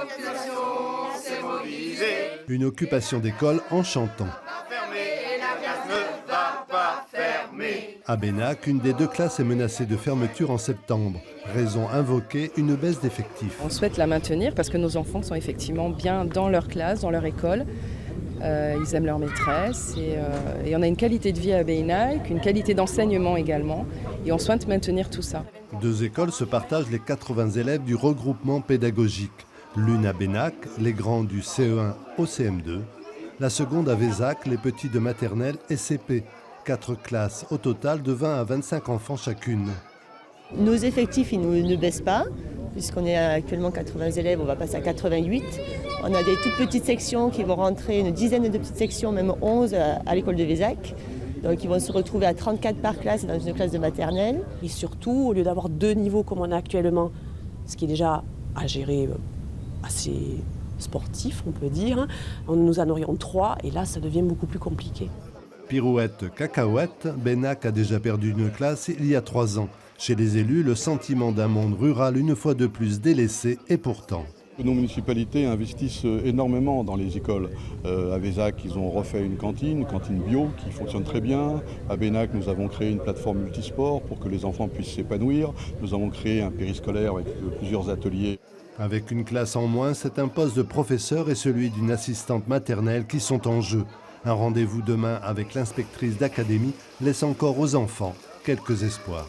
population s'est mobilisée. Une occupation d'école en chantant. Et la classe ne va pas fermer. À Benac, une des deux classes est menacée de fermeture en septembre. Raison invoquée, une baisse d'effectifs. On souhaite la maintenir parce que nos enfants sont effectivement bien dans leur classe, dans leur école. Ils aiment leur maîtresse et on a une qualité de vie à Benac, une qualité d'enseignement également. Et on souhaite maintenir tout ça. Deux écoles se partagent les 80 élèves du regroupement pédagogique. L'une à Benac, les grands du CE1 au CM2. La seconde à Vézac, les petits de maternelle et CP. 4 classes au total de 20 à 25 enfants chacune. Nos effectifs ils ne baissent pas, puisqu'on est actuellement 80 élèves, on va passer à 88. On a des toutes petites sections qui vont rentrer, une dizaine de petites sections, même 11 à l'école de Vézac. Donc ils vont se retrouver à 34 par classe dans une classe de maternelle. Et surtout, au lieu d'avoir 2 niveaux comme on a actuellement, ce qui est déjà à gérer assez sportif, on peut dire, nous en aurions 3 et là, ça devient beaucoup plus compliqué. Pirouette, cacahuète, Benac a déjà perdu une classe il y a 3 ans. Chez les élus, le sentiment d'un monde rural une fois de plus délaissé et pourtant. Nos municipalités investissent énormément dans les écoles. À Vézac, ils ont refait une cantine bio qui fonctionne très bien. À Benac, nous avons créé une plateforme multisport pour que les enfants puissent s'épanouir. Nous avons créé un périscolaire avec plusieurs ateliers. Avec une classe en moins, c'est un poste de professeur et celui d'une assistante maternelle qui sont en jeu. Un rendez-vous demain avec l'inspectrice d'académie laisse encore aux enfants quelques espoirs.